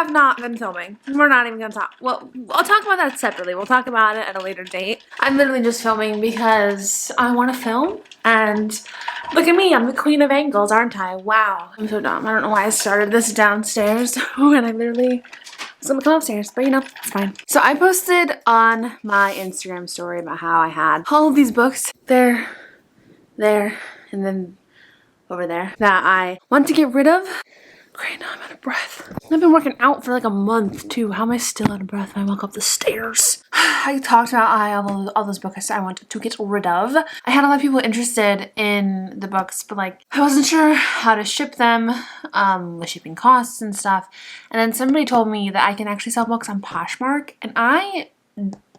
have not been filming. We're not even gonna talk. Well, I'll talk about that separately. We'll talk about it at a later date. I'm literally just filming because I want to film. And look at me, I'm the queen of angles, aren't I? Wow, I'm so dumb. I don't know why I started this downstairs when I literally was gonna come upstairs, but you know, it's fine. So I posted on my Instagram story about how I had all of these books there, and then over there that I want to get rid of. Great, now I'm out of breath. I've been working out for like a month too. How am I still out of breath when I walk up the stairs? I talked about all those books I wanted to get rid of. I had a lot of people interested in the books, but like I wasn't sure how to ship them, with shipping costs and stuff. And then somebody told me that I can actually sell books on Poshmark, and I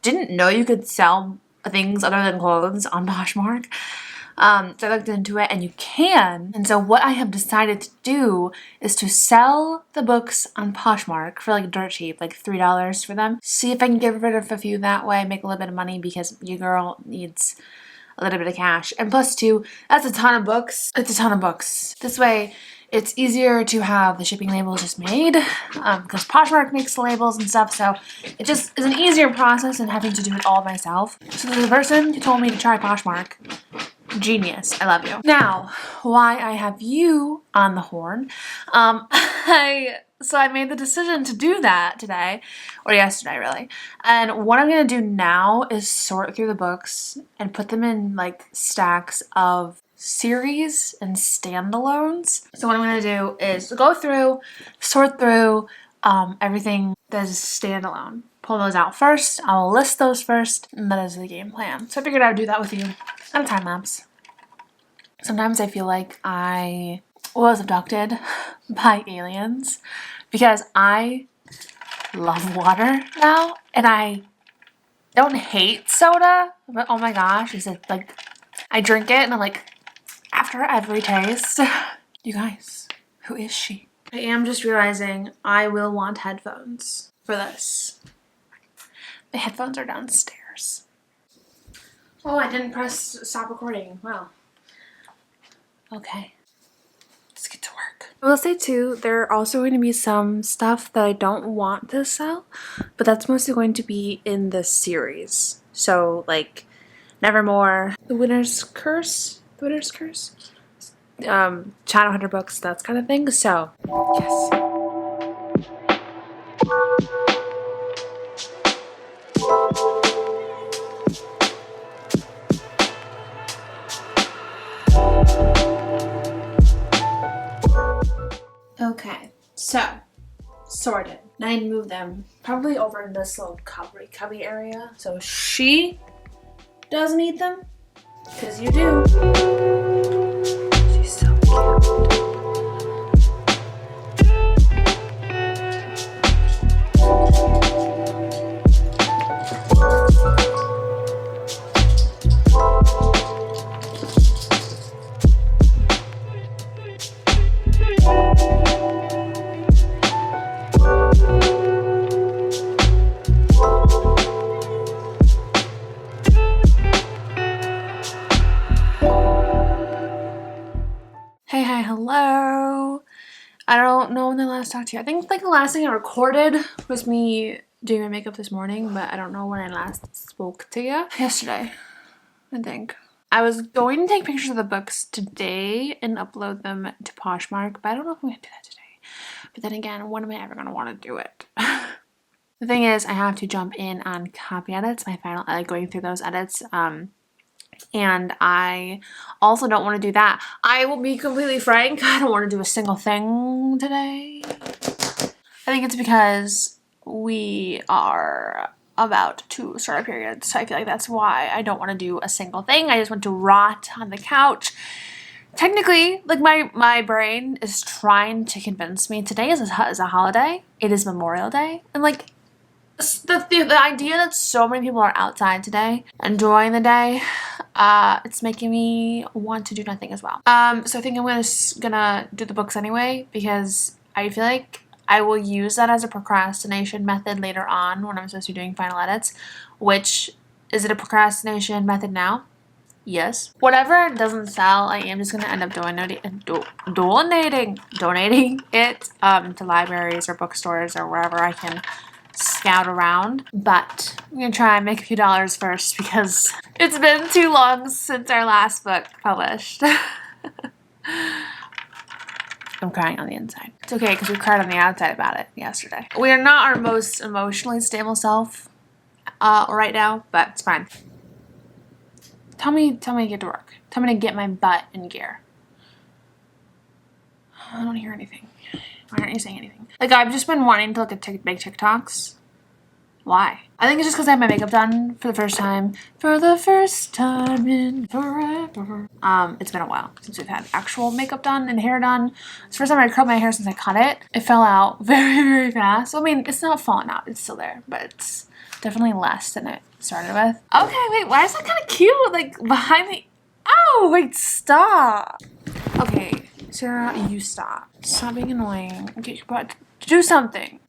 didn't know you could sell things other than clothes on Poshmark. So I looked into it, and you can. And so what I have decided to do is to sell the books on Poshmark for like dirt cheap, like $3 for them. See if I can get rid of a few that way, make a little bit of money because your girl needs a little bit of cash. And plus two, that's a ton of books. It's a ton of books. This way, it's easier to have the shipping labels just made because Poshmark makes the labels and stuff. So it just is an easier process than having to do it all myself. So the person who told me to try Poshmark, genius. I love you. Now, why I have you on the horn. So I made the decision to do that today, or yesterday really. And what I'm going to do now is sort through the books and put them in like stacks of series and standalones. So what I'm going to do is go through, sort through everything that is standalone. Pull those out first. I'll list those first, and that is the game plan. So I figured I would do that with you on a time lapse. Sometimes I feel like I was abducted by aliens because I love water now, and I don't hate soda, but oh my gosh, is it like I drink it and I'm like, after every taste. You guys, who is she? I am just realizing I will want headphones for this. The headphones are downstairs. Oh, I didn't press stop recording. Wow. Okay. Let's get to work. I will say too, there are also going to be some stuff that I don't want to sell, but that's mostly going to be in the series. So like Nevermore, The Winter's Curse, Shadowhunter books, that kind of thing. So yes. Okay, so sorted. Now I need to move them probably over in this little cubby area so she doesn't eat them, because you do. She's so cute. Hello. I don't know when I last talked to you. I think like the last thing I recorded was me doing my makeup this morning, but I don't know when I last spoke to you. Yesterday, I think. I was going to take pictures of the books today and upload them to Poshmark, but I don't know if I'm going to do that today. But then again, when am I ever going to want to do it? The thing is, I have to jump in on copy edits, my final, going through those edits, and I also don't want to do that. I will be completely frank, I don't want to do a single thing today. I think it's because we are about to start our period, so I feel like that's why I don't want to do a single thing. I just want to rot on the couch. Technically, like my brain is trying to convince me today is a holiday. It is Memorial Day, and like the idea that so many people are outside today enjoying the day, it's making me want to do nothing as well. So I think I'm gonna do the books anyway because I feel like I will use that as a procrastination method later on when I'm supposed to be doing final edits. Which, is it a procrastination method now? Yes. Whatever doesn't sell, I am just gonna end up donating it to libraries or bookstores or wherever I can scout around. But I'm gonna try and make a few dollars first because it's been too long since our last book published. I'm crying on the inside. It's okay because we cried on the outside about it yesterday. We are not our most emotionally stable self right now, but it's fine. Tell me to get to work. Tell me to get my butt in gear. I don't hear anything. Why aren't you saying anything? Like, I've just been wanting to make TikToks. Why? I think it's just because I have my makeup done for the first time. For the first time in forever. It's been a while since we've had actual makeup done and hair done. It's the first time I curled my hair since I cut it. It fell out very, very fast. I mean, it's not falling out. It's still there, but it's definitely less than it started with. Okay, wait, why is that kind of cute? Like, behind the... Oh, wait, stop. Okay, Sarah, you stop. Stop being annoying. Get your butt. Do something.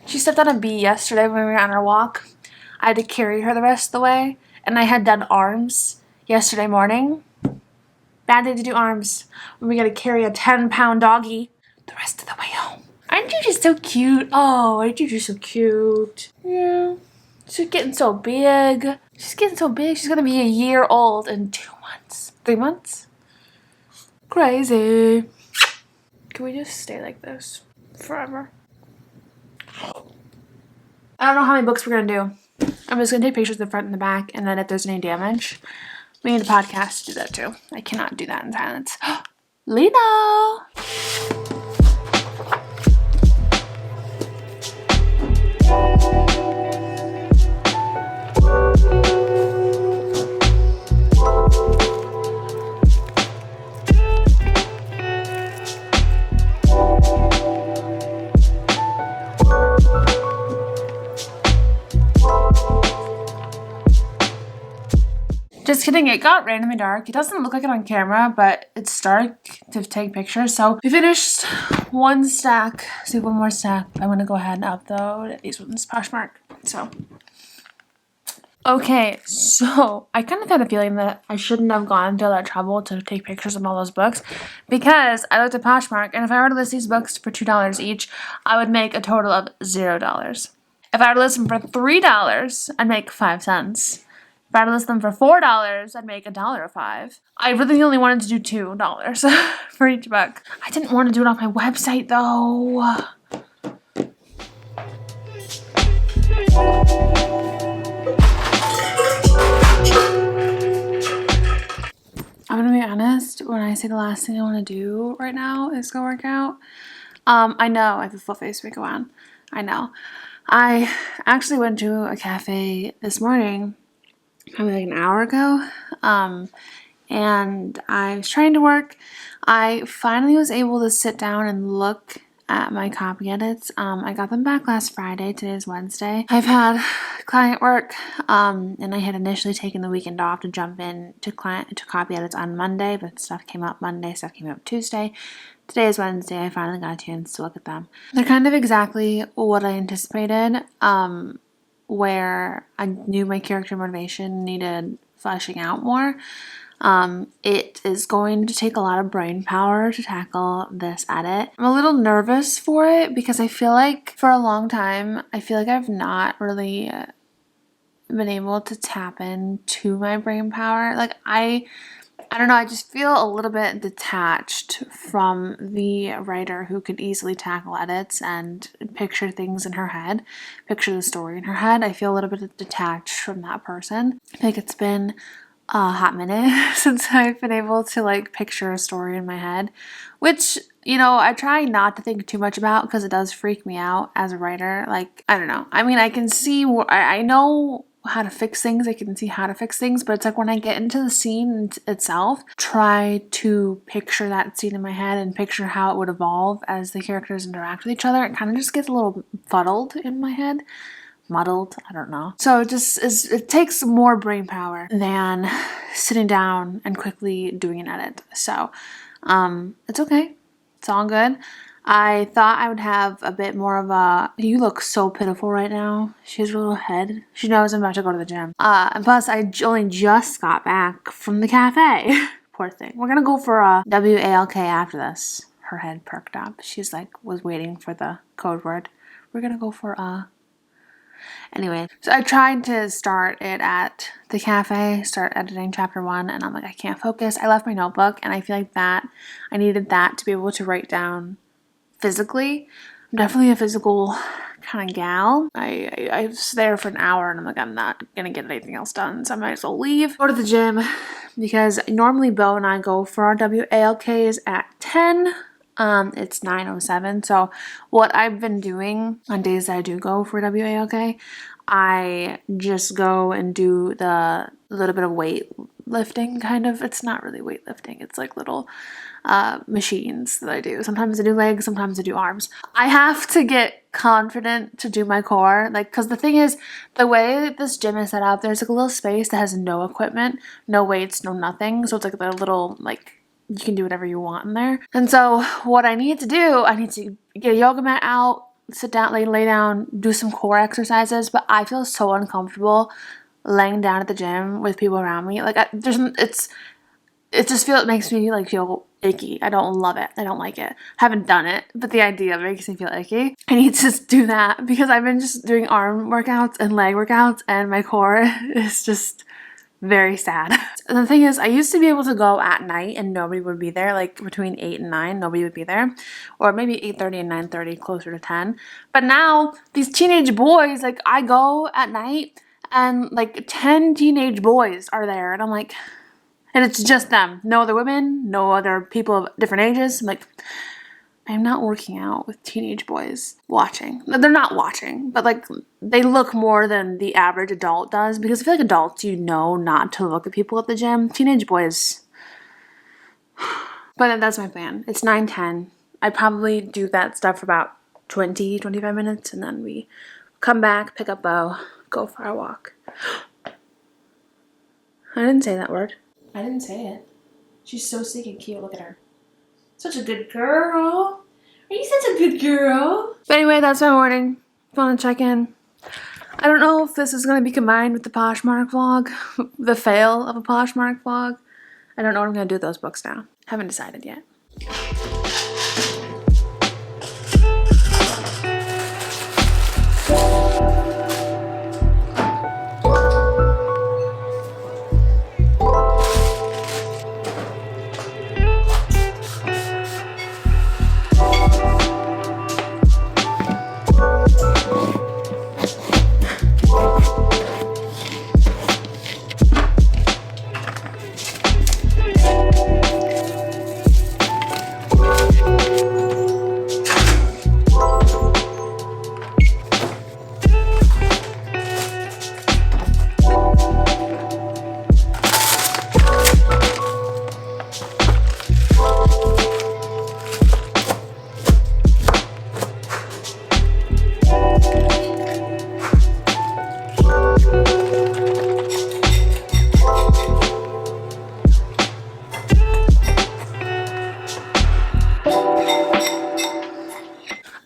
She stepped on a bee yesterday when we were on our walk. I had to carry her the rest of the way, and I had done arms yesterday morning. Bad day to do arms when we gotta carry a 10-pound doggy the rest of the way home. Aren't you just so cute? Oh, aren't you just so cute? Yeah. She's getting so big. She's getting so big. She's gonna be a year old in 2 months. 3 months? Crazy. Can we just stay like this forever? I don't know how many books we're gonna do. I'm just gonna take pictures of the front and the back, and then if there's any damage, we need a podcast to do that too. I cannot do that in silence. Lena! Just kidding, it got randomly dark. It doesn't look like it on camera, but it's dark to take pictures. So we finished one stack. So one more stack. I'm gonna go ahead and upload these ones Poshmark. So okay, so I kind of had a feeling that I shouldn't have gone through all that trouble to take pictures of all those books because I looked at Poshmark, and if I were to list these books for $2 each, I would make a total of $0. If I were to list them for $3, I'd make 5 cents. If I were to list them for $4, I'd make $1.05. I really only wanted to do $2 for each book. I didn't want to do it on my website though. I'm gonna be honest, when I say the last thing I want to do right now is go work out. I know I have a full face makeup on. I know. I actually went to a cafe this morning, probably like an hour ago, and I was trying to work. I finally was able to sit down and look at my copy edits. I got them back last Friday. Today is Wednesday. I've had client work, and I had initially taken the weekend off to jump in to copy edits on Monday, but stuff came up Monday, stuff came up Tuesday. Today is Wednesday. I finally got a chance to look at them. They're kind of exactly what I anticipated, where I knew my character motivation needed fleshing out more. It is going to take a lot of brain power to tackle this edit. I'm a little nervous for it because I feel like for a long time, I feel like I've not really been able to tap into my brain power. Like I don't know, I just feel a little bit detached from the writer who could easily tackle edits and picture things in her head, picture the story in her head. I feel a little bit detached from that person. I think it's been a hot minute since I've been able to like picture a story in my head, which, you know, I try not to think too much about because it does freak me out as a writer. Like, I don't know. I mean, I can see, I know how to fix things. I can see how to fix things, but it's like when I get into the scene itself, try to picture that scene in my head and picture how it would evolve as the characters interact with each other. It kind of just gets a little fuddled in my head. Muddled, I don't know. So it takes more brain power than sitting down and quickly doing an edit. So it's okay. It's all good. I thought I would have a bit more of a, you look so pitiful right now. She has a little head. She knows I'm about to go to the gym. And plus I only just got back from the cafe. Poor thing. We're gonna go for a WALK after this. Her head perked up. She's like, was waiting for the code word. We're gonna go for Anyway, so I tried to start it at the cafe, start editing chapter 1, and I'm like, I can't focus. I left my notebook, and I feel like that, I needed that to be able to write down physically. I'm definitely a physical kind of gal. I was there for an hour, and I'm like, I'm not gonna get anything else done, so I might as well leave. Go to the gym, because normally Bo and I go for our WALKs at 10. It's 9:07. So what I've been doing on days that I do go for WALK, I just go and do the little bit of weight lifting kind of. It's not really weightlifting. It's like little machines that I do. Sometimes I do legs, sometimes I do arms. I have to get confident to do my core, like, because the thing is, the way this gym is set up, there's like a little space that has no equipment, no weights, no nothing. So it's like the little, like, you can do whatever you want in there. And so what I need to do, I need to get a yoga mat out, sit down, lay down, do some core exercises. But I feel so uncomfortable laying down at the gym with people around me. Like, it makes me like feel icky. I don't love it. I don't like it. I haven't done it, but the idea makes me feel icky. I need to just do that because I've been just doing arm workouts and leg workouts, and my core is just very sad. And the thing is, I used to be able to go at night and nobody would be there, like between 8 and 9, nobody would be there. Or maybe 8:30 and 9:30, closer to 10. But now, these teenage boys, like, I go at night and like 10 teenage boys are there. And I'm like, and it's just them. No other women, no other people of different ages. I'm like, I'm not working out with teenage boys watching. They're not watching, but like they look more than the average adult does, because I feel like adults, you know, not to look at people at the gym. Teenage boys. But that's my plan. It's 9:10. I probably do that stuff for about 20-25 minutes, and then we come back, pick up Bo, go for a walk. I didn't say that word. I didn't say it. She's so stinking cute. Look at her. Such a good girl. Are you such a good girl? But anyway, that's my morning. Want to check in. I don't know if this is going to be combined with the Poshmark vlog. The fail of a Poshmark vlog. I don't know what I'm going to do with those books now. Haven't decided yet.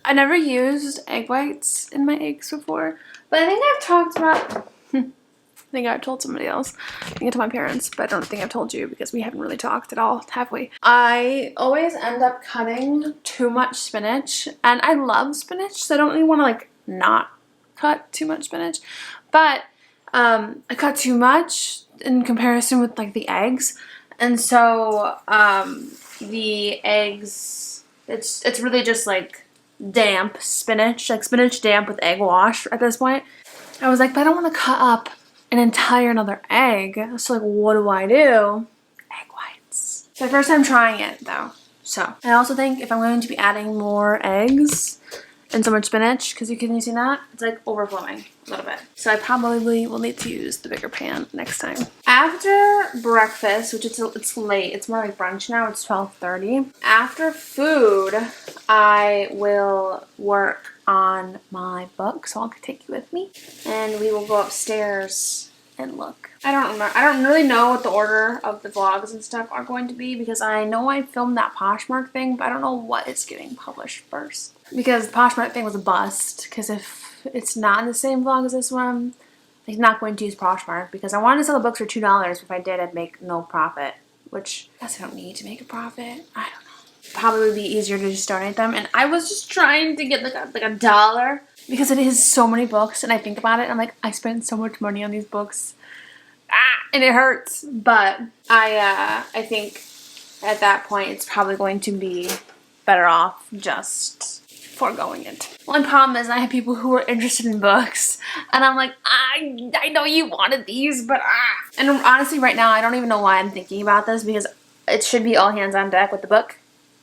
I never used egg whites in my eggs before, but I think I've talked about, I think I've told somebody else. I think I told my parents, but I don't think I've told you because we haven't really talked at all, have we? I always end up cutting too much spinach, and I love spinach, so I don't really want to like not cut too much spinach, but I cut too much in comparison with like the eggs, and so the eggs, it's really just like damp spinach, like spinach damp with egg wash at this point. I was like, but I don't want to cut up an entire another egg, so like what do I do? Egg whites. It's my first time trying it though, so I also think if I'm going to be adding more eggs and so much spinach, because you can see that it's like overflowing a little bit, so I probably will need to use the bigger pan next time. After breakfast, which it's late, it's more like brunch now, it's 12:30. After food, I will work on my book, so I'll take you with me, and we will go upstairs and look. I don't remember. I don't really know what the order of the vlogs and stuff are going to be because I know I filmed that Poshmark thing, but I don't know what is getting published first. Because the Poshmark thing was a bust. Because if it's not in the same vlog as this one, I'm not going to use Poshmark because I wanted to sell the books for $2. If I did, I'd make no profit. Which I guess I don't need to make a profit. I don't know. Probably be easier to just donate them. And I was just trying to get like a dollar because it is so many books. And I think about it and I'm like, I spent so much money on these books. And it hurts. But I think at that point it's probably going to be better off just foregoing it. One problem is I have people who are interested in books and I'm like, I know you wanted these, but And honestly right now I don't even know why I'm thinking about this because it should be all hands on deck with the book,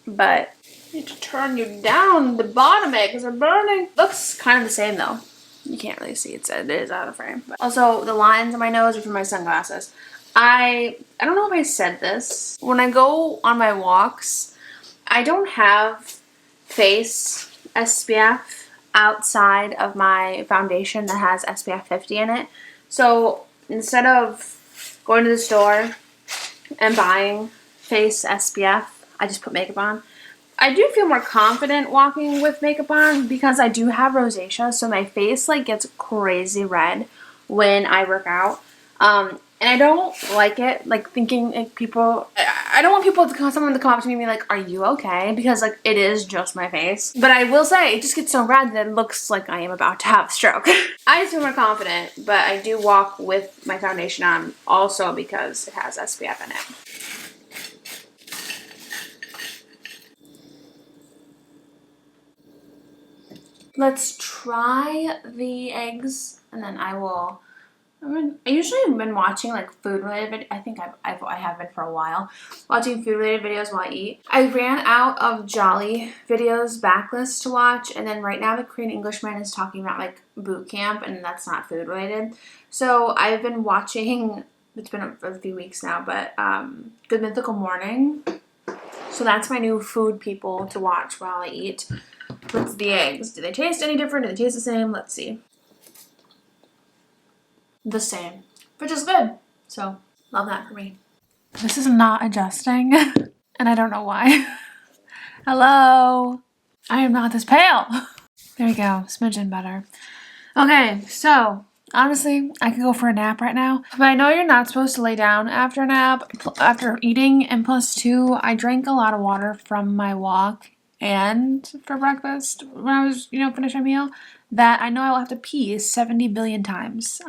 but I need to turn you down the bottom of it because they're burning. Looks kind of the same though. You can't really see it is out of frame. But also the lines on my nose are from my sunglasses. I don't know if I said this. When I go on my walks, I don't have face SPF outside of my foundation that has SPF 50 in it. So instead of going to the store and buying face SPF, I just put makeup on. I do feel more confident walking with makeup on because I do have rosacea, so my face like gets crazy red when I work out. And I don't like it, like thinking like people, I don't want someone to come up to me and be like, are you okay? Because like it is just my face. But I will say it just gets so red that it looks like I am about to have a stroke. I just feel more confident, but I do walk with my foundation on also because it has SPF in it. Let's try the eggs and then I usually have been watching like food related I think I have been for a while watching food related videos while I eat. I ran out of Jolly videos backlist to watch and then right now the Korean Englishman is talking about like boot camp and that's not food related. So I've been watching, it's been a few weeks now, but Good Mythical Morning. So that's my new food people to watch while I eat. What's the eggs? Do they taste any different? Do they taste the same? Let's see. The same, which is good. So love that for me. This is not adjusting and I don't know why. Hello. I am not this pale. There we go. Smidgen better. Okay, so honestly, I could go for a nap right now, but I know you're not supposed to lay down after a nap, after eating, and plus two, I drank a lot of water from my walk and for breakfast when I was, finished my meal, that I know I will have to pee 70 billion times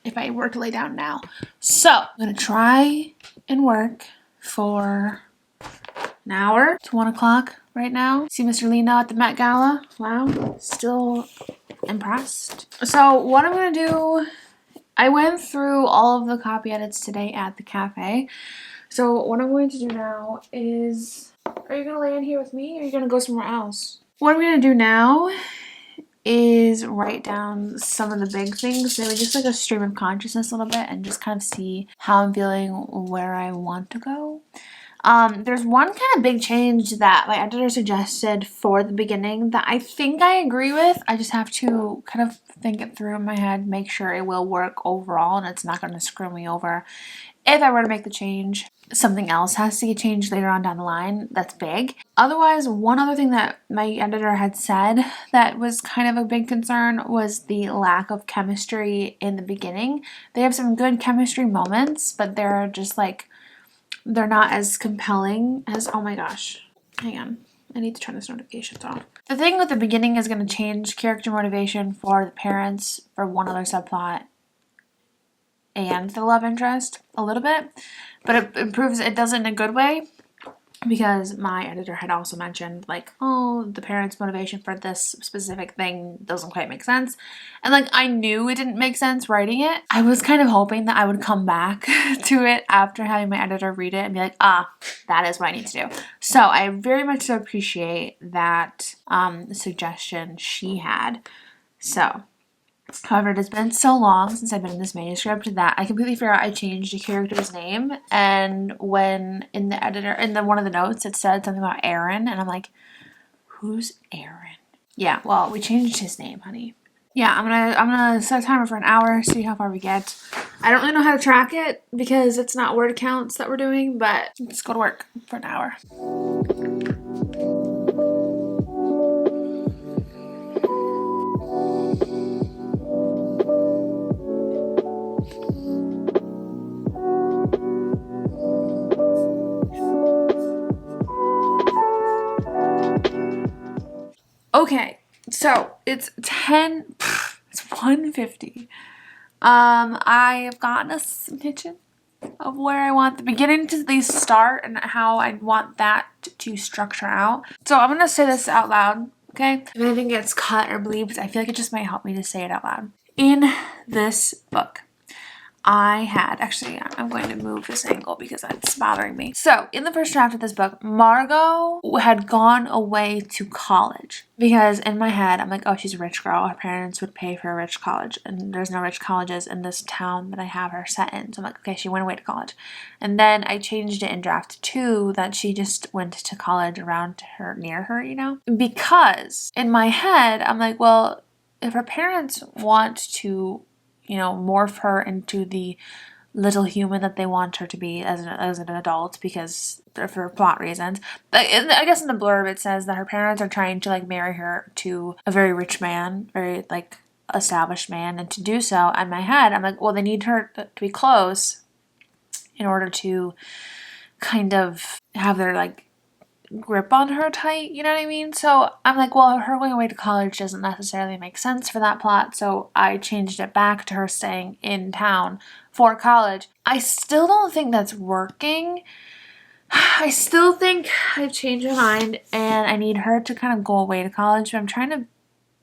if I were to lay down now. So I'm going to try and work for an hour. It's 1 o'clock right now. See Mr. Lee now at the Met Gala. Wow, still impressed. So what I'm going to do, I went through all of the copy edits today at the cafe. So what I'm going to do now is, are you going to lay in here with me or are you going to go somewhere else? What I'm going to do now is write down some of the big things, maybe just like a stream of consciousness a little bit and just kind of see how I'm feeling, where I want to go. There's one kind of big change that my editor suggested for the beginning that I think I agree with. I just have to kind of think it through in my head, make sure it will work overall and it's not going to screw me over. If I were to make the change, something else has to get changed later on down the line. That's big. Otherwise, one other thing that my editor had said that was kind of a big concern was the lack of chemistry in the beginning. They have some good chemistry moments, but they're just like, they're not as compelling as, oh my gosh, hang on. I need to turn this notifications off. The thing with the beginning is going to change character motivation for the parents for one other subplot and the love interest a little bit, but it improves, it does it in a good way because my editor had also mentioned like, oh, the parents' motivation for this specific thing doesn't quite make sense. And like, I knew it didn't make sense writing it. I was kind of hoping that I would come back to it after having my editor read it and be like, that is what I need to do. So I very much so appreciate that suggestion she had. So however, it has been so long since I've been in this manuscript that I completely forgot I changed a character's name. And when in the editor, in the one of the notes, it said something about Aaron, and I'm like, who's Aaron? Yeah, well, we changed his name, honey. Yeah, I'm gonna set a timer for an hour, see how far we get. I don't really know how to track it because it's not word counts that we're doing, but let's go to work for an hour. Okay, so it's 1:50. I have gotten a snitchin' of where I want the beginning to the start and how I want that to structure out. So I'm gonna say this out loud, okay? If anything gets cut or bleeped, I feel like it just might help me to say it out loud. In this book, I'm going to move this angle because it's bothering me. So, in the first draft of this book, Margot had gone away to college. Because in my head, I'm like, oh, she's a rich girl. Her parents would pay for a rich college. And there's no rich colleges in this town that I have her set in. So I'm like, okay, she went away to college. And then I changed it in draft 2 that she just went to college around her, near her, you know? Because in my head, I'm like, well, if her parents want to, you know, morph her into the little human that they want her to be as an adult because for plot reasons. I guess in the blurb it says that her parents are trying to like marry her to a very rich man, very like established man, and to do so, in my head, I'm like, well, they need her to be close in order to kind of have their like grip on her tight, you know what I mean? So I'm like, well, her going away to college doesn't necessarily make sense for that plot, so I changed it back to her staying in town for college. I still don't think that's working. I still think I've changed my mind and I need her to kind of go away to college, but I'm trying to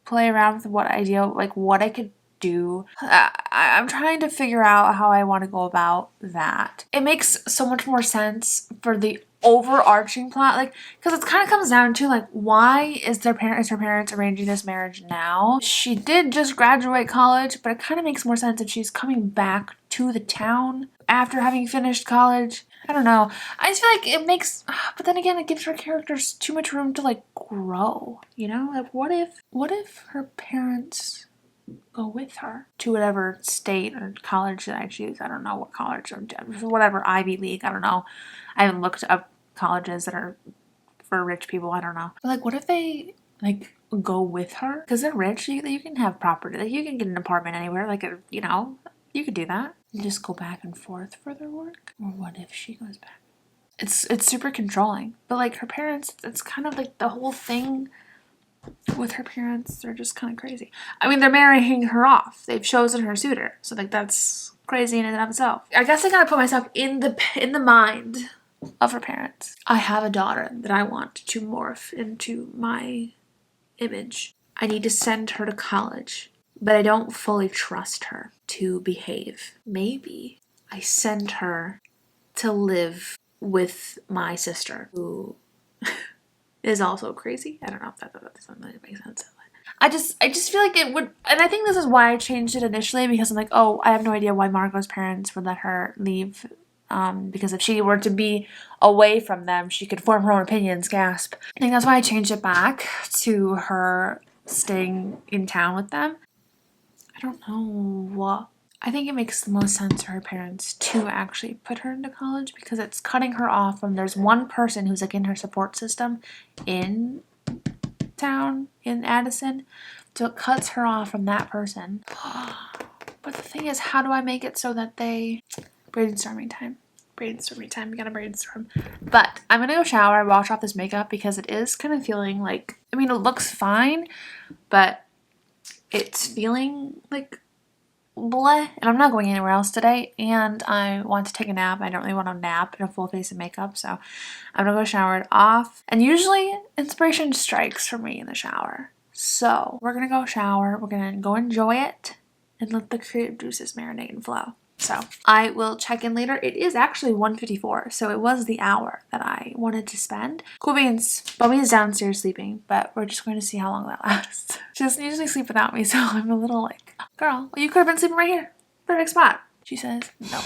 play around with what idea, like what I could do. I'm trying to figure out how I want to go about that. It makes so much more sense for the overarching plot, like, because it kind of comes down to like, why is her parents arranging this marriage now? She did just graduate college, but it kind of makes more sense if she's coming back to the town after having finished college. I don't know. I just feel like it makes, but then again, it gives her characters too much room to like grow, you know? Like, what if her parents go with her to whatever state or college that I choose? I don't know what college or whatever, Ivy League, I don't know. I haven't looked up colleges that are for rich people, I don't know. But like, what if they like go with her? Because they're rich, you can have property, like you can get an apartment anywhere, like, you know, you could do that. And just go back and forth for their work. Or what if she goes back? It's super controlling. But like her parents, it's kind of like the whole thing with her parents, they're just kind of crazy. I mean, they're marrying her off. They've chosen her suitor. So like that's crazy in and of itself. I guess I gotta put myself in the mind of her parents. I have a daughter that I want to morph into my image. I need to send her to college, but I don't fully trust her to behave. Maybe I send her to live with my sister, who is also crazy. I don't know if that doesn't really make sense. I just feel like it would, and I think this is why I changed it initially, because I'm like, oh, I have no idea why Margot's parents would let her leave. Because if she were to be away from them, she could form her own opinions, gasp. I think that's why I changed it back to her staying in town with them. I don't know what. I think it makes the most sense for her parents to actually put her into college because it's cutting her off from, there's one person who's like in her support system in town, in Addison. So it cuts her off from that person. But the thing is, how do I make it so that they... Brainstorming time. We gotta brainstorm. But I'm gonna go shower, wash off this makeup because it is kind of feeling like, I mean, it looks fine, but it's feeling like bleh. And I'm not going anywhere else today, and I want to take a nap. I don't really want to nap in a full face of makeup, so I'm gonna go shower it off. And usually inspiration strikes for me in the shower. So we're gonna go shower, we're gonna go enjoy it, and let the creative juices marinate and flow. So I will check in later. It is actually 1:54, so it was the hour that I wanted to spend. Cool beans. Bummy is downstairs sleeping, but we're just going to see how long that lasts. She doesn't usually sleep without me, so I'm a little like, girl, well, you could have been sleeping right here. Perfect spot. She says no.